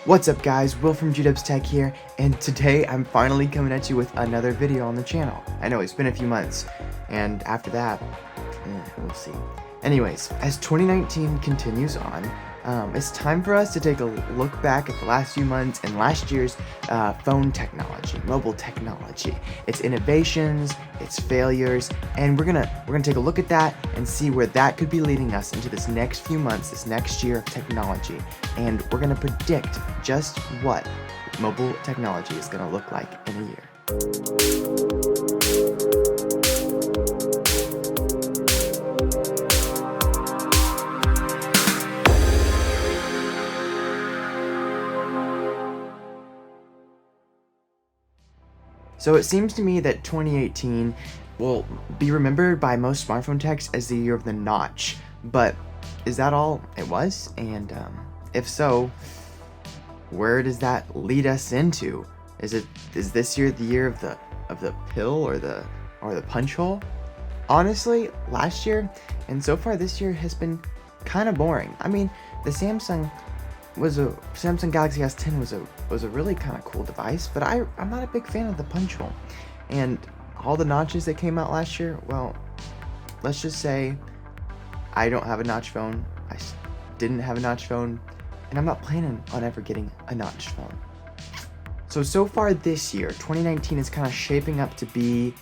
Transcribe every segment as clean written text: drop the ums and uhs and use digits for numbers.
What's up guys, Will from GDubs Tech here, and today I'm finally coming at you with another video on the channel. I know it's been a few months, and after that, we'll see. Anyways, as 2019 continues on, it's time for us to take a look back at the last few months and last year's phone technology, mobile technology, its innovations, its failures, and we're gonna take a look at that and see where that could be leading us into this next few months, this next year of technology, and we're gonna predict just what mobile technology is gonna look like in a year. So it seems to me that 2018 will be remembered by most smartphone techs as the year of the notch, but is that all it was? And if so, where does that lead us into? Is this year the year of the pill or the punch hole? Honestly, last year and so far this year has been kind of boring. I mean, the Samsung Galaxy S10 was a really kind of cool device, but I'm not a big fan of the punch hole. And all the notches that came out last year, well, let's just say I don't have a notch phone, I didn't have a notch phone, and I'm not planning on ever getting a notch phone. So far this year, 2019 is kind of shaping up to be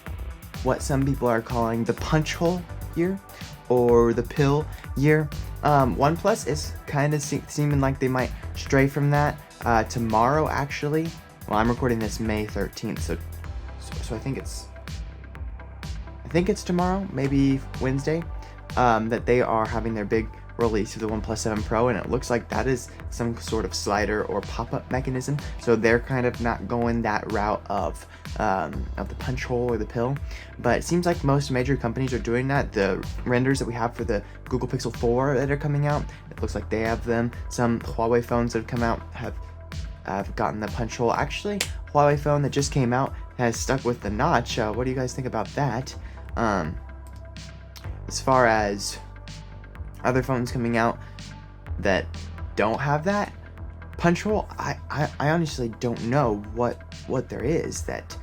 what some people are calling the punch hole year, or the pill year. OnePlus is kind of seeming like they might stray from that. Tomorrow, actually, well, I'm recording this May 13th, so I think it's tomorrow, maybe Wednesday, that they are having their big release of the OnePlus 7 Pro, and it looks like that is some sort of slider or pop-up mechanism, so they're kind of not going that route of the punch hole or the pill, but it seems like most major companies are doing that. The renders that we have for the Google Pixel 4 that are coming out, it looks like they have them. Some Huawei phones that have come out have gotten the punch hole. Actually, Huawei phone that just came out has stuck with the notch. What do you guys think about that? As far as other phones coming out that don't have that punch hole, I honestly don't know what there is that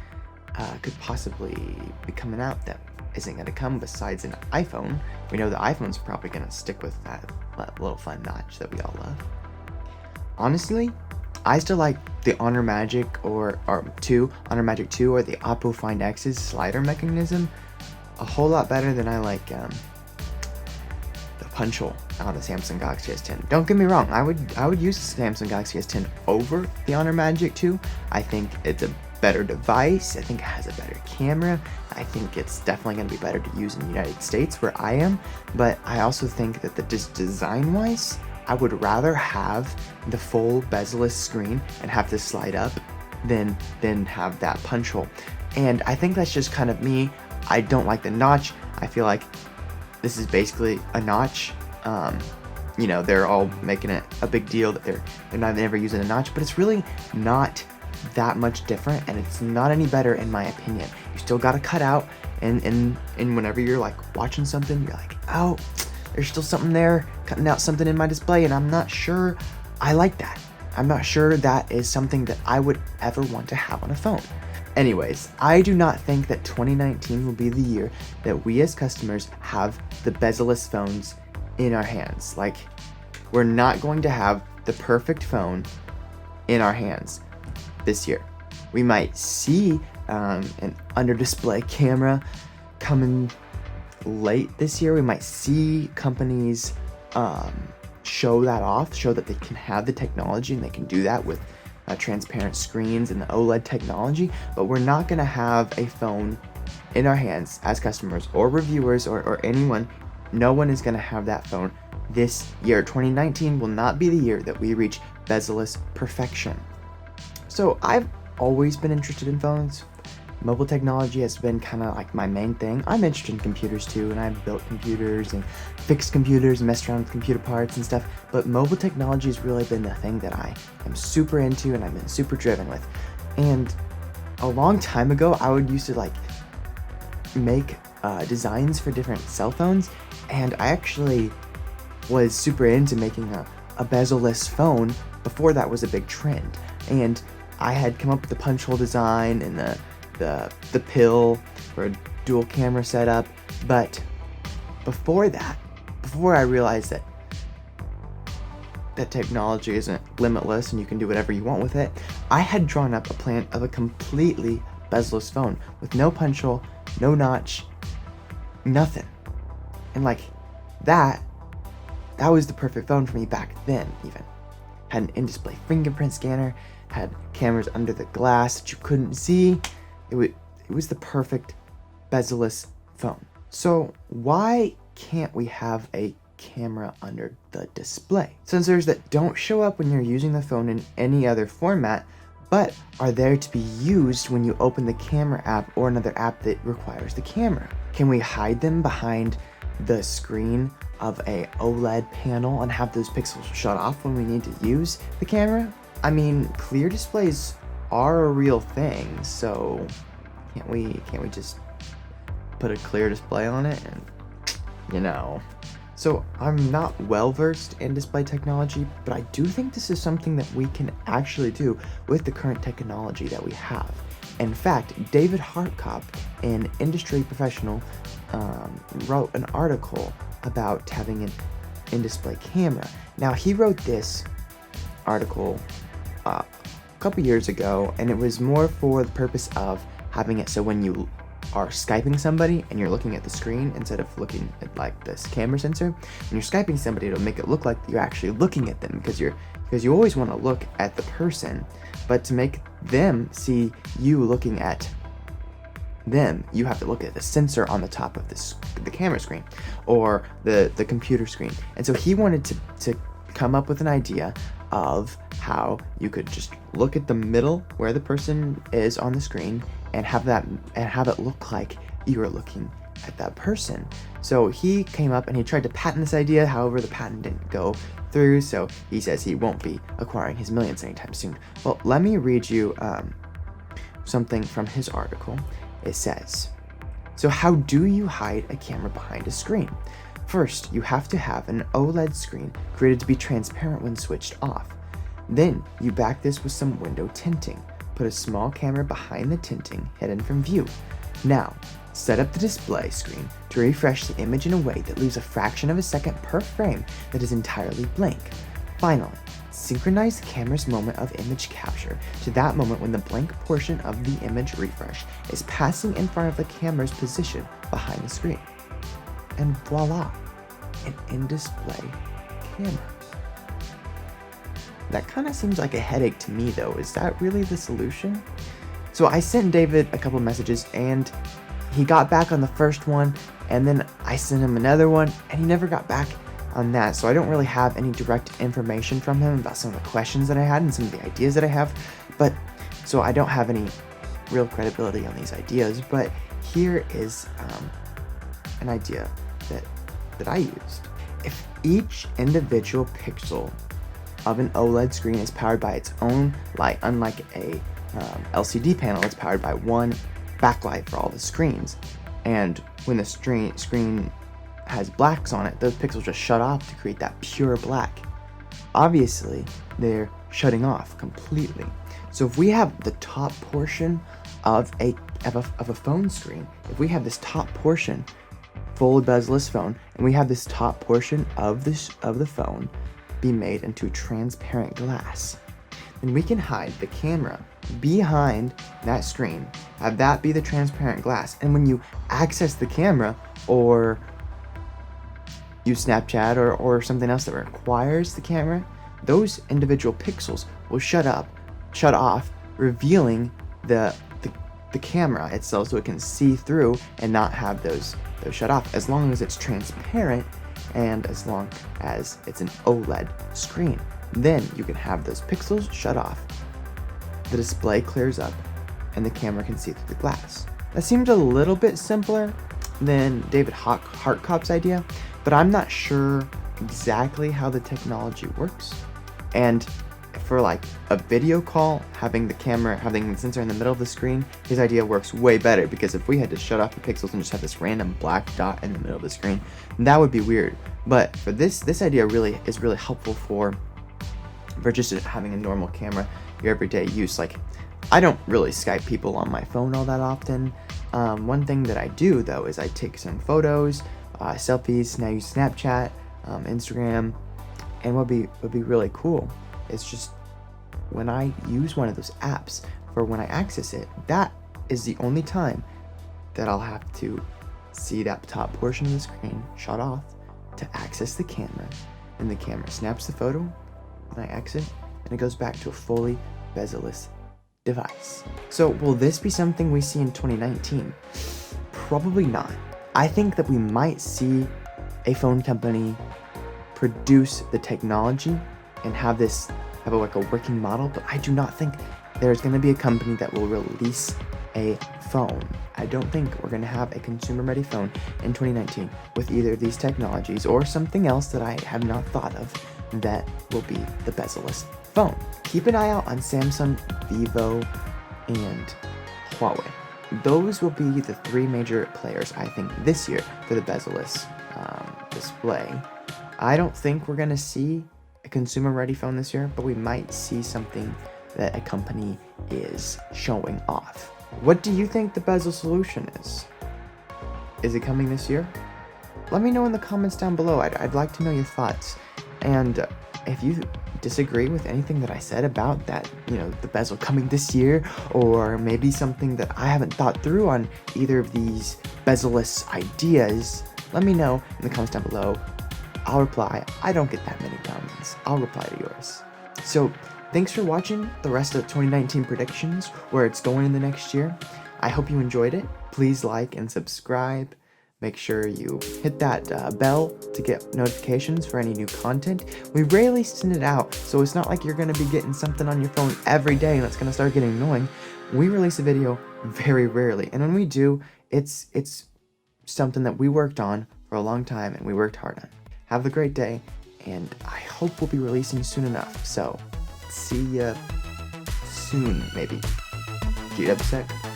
could possibly be coming out that isn't going to come besides an iPhone. We know the iPhone's probably going to stick with that little fun notch that we all love. Honestly, I still like the Honor Magic Honor Magic 2 or the Oppo Find X's slider mechanism a whole lot better than I like the punch hole on the Samsung Galaxy S10. Don't get me wrong, I would use the Samsung Galaxy S10 over the Honor Magic 2. I think it's a better device. I think it has a better camera. I think it's definitely going to be better to use in the United States where I am, but I also think that just design-wise, I would rather have the full bezel-less screen and have this slide up than have that punch hole. And I think that's just kind of me. I don't like the notch. I feel like this is basically a notch. You know, they're all making it a big deal that they're never using a notch, but it's really not that much different, and it's not any better in my opinion. You still got to cut out, and whenever you're like watching something, you're like, oh, there's still something there, cutting out something in my display, and I'm not sure I like that. I'm not sure that is something that I would ever want to have on a phone. Anyways, I do not think that 2019 will be the year that we as customers have the bezel-less phones in our hands. Like, we're not going to have the perfect phone in our hands this year. We might see an under-display camera coming late this year. We might see companies show that they can have the technology, and they can do that with transparent screens and the OLED technology, but we're not going to have a phone in our hands as customers or reviewers or anyone. No one is going to have that phone this year. 2019 will not be the year that we reach bezel-less perfection. So I've always been interested in phones. Mobile technology has been kind of like my main thing. I'm interested in computers too, and I've built computers and fixed computers and messed around with computer parts and stuff, but mobile technology has really been the thing that I am super into and I've been super driven with. And a long time ago, I would used to like make designs for different cell phones, and I actually was super into making a bezel-less phone before that was a big trend. And I had come up with the punch hole design and the pill for a dual camera setup, but before I realized that technology isn't limitless and you can do whatever you want with it, I had drawn up a plan of a completely bezel-less phone with no punch hole, no notch, nothing. And like that was the perfect phone for me back then. Even had an in-display fingerprint scanner, had cameras under the glass that you couldn't see. It was the perfect bezel-less phone. So why can't we have a camera under the display? Sensors that don't show up when you're using the phone in any other format, but are there to be used when you open the camera app or another app that requires the camera. Can we hide them behind the screen of a OLED panel and have those pixels shut off when we need to use the camera? I mean, clear displays are a real thing, so can't we just put a clear display on it and, So I'm not well versed in display technology, but I do think this is something that we can actually do with the current technology that we have. In fact, David Hartkop, an industry professional, wrote an article about having an in-display camera. Now, he wrote this article a couple years ago, and it was more for the purpose of having it so when you are Skyping somebody and you're looking at the screen instead of looking at like this camera sensor, when you're Skyping somebody, it'll make it look like you're actually looking at them because you always want to look at the person, but to make them see you looking at them, you have to look at the sensor on the top of the camera screen or the computer screen. And so he wanted to come up with an idea of how you could just look at the middle where the person is on the screen and have it look like you are looking at that person. So he came up and he tried to patent this idea. However, the patent didn't go through, so he says he won't be acquiring his millions anytime soon. Well, let me read you something from his article. It says, so how do you hide a camera behind a screen? First, you have to have an OLED screen created to be transparent when switched off. Then, you back this with some window tinting. Put a small camera behind the tinting, hidden from view. Now, set up the display screen to refresh the image in a way that leaves a fraction of a second per frame that is entirely blank. Finally, synchronize the camera's moment of image capture to that moment when the blank portion of the image refresh is passing in front of the camera's position behind the screen. And voila, an in-display camera. That kind of seems like a headache to me though. Is that really the solution? So I sent David a couple messages and he got back on the first one, and then I sent him another one and he never got back on that. So I don't really have any direct information from him about some of the questions that I had and some of the ideas that I have. But so I don't have any real credibility on these ideas, but here is an idea that I used. If each individual pixel of an OLED screen is powered by its own light, unlike a LCD panel that's powered by one backlight for all the screens, and when the screen has blacks on it, those pixels just shut off to create that pure black. Obviously, they're shutting off completely. So if we have the top portion of a phone screen, if we have this top portion full bezel-less phone, and we have this top portion of the phone be made into transparent glass, then we can hide the camera behind that screen, have that be the transparent glass, and when you access the camera or use Snapchat or something else that requires the camera, those individual pixels will shut off, revealing the camera itself, so it can see through and not have those shut off, as long as it's transparent and as long as it's an OLED screen. Then you can have those pixels shut off, the display clears up, and the camera can see through the glass. That seemed a little bit simpler than David Hartkop's idea, but I'm not sure exactly how the technology works. And for like a video call, having the sensor in the middle of the screen, his idea works way better, because if we had to shut off the pixels and just have this random black dot in the middle of the screen, that would be weird. But for this idea is really helpful for for just having a normal camera, your everyday use. Like, I don't really Skype people on my phone all that often. One thing that I do though is I take some photos, selfies, and I use Snapchat, Instagram, and what would be really cool is just when I use one of those apps for when I access it, that is the only time that I'll have to see that top portion of the screen shut off to access the camera, and the camera snaps the photo, and I exit, and it goes back to a fully bezel-less device. So will this be something we see in 2019? Probably not. I think that we might see a phone company produce the technology and have like a working model, but I do not think there's going to be a company that will release a phone. I don't think we're going to have a consumer-ready phone in 2019 with either of these technologies or something else that I have not thought of that will be the bezel-less phone. Keep an eye out on Samsung, Vivo, and Huawei. Those will be the three major players, I think, this year for the bezel-less display. I don't think we're going to see a consumer-ready phone this year, but we might see something that a company is showing off. What do you think the bezel solution is? Is it coming this year? Let me know in the comments down below. I'd like to know your thoughts. And if you disagree with anything that I said about that, the bezel coming this year, or maybe something that I haven't thought through on either of these bezel-less ideas, let me know in the comments down below. I'll reply. I don't get that many comments. I'll reply to yours. So thanks for watching the rest of the 2019 predictions, where it's going in the next year. I hope you enjoyed it. Please like and subscribe. Make sure you hit that bell to get notifications for any new content. We rarely send it out, so it's not like you're going to be getting something on your phone every day and it's going to start getting annoying. We release a video very rarely, and when we do, it's something that we worked on for a long time and we worked hard on. Have a great day, and I hope we'll be releasing soon enough. So see ya soon, maybe. GWSec.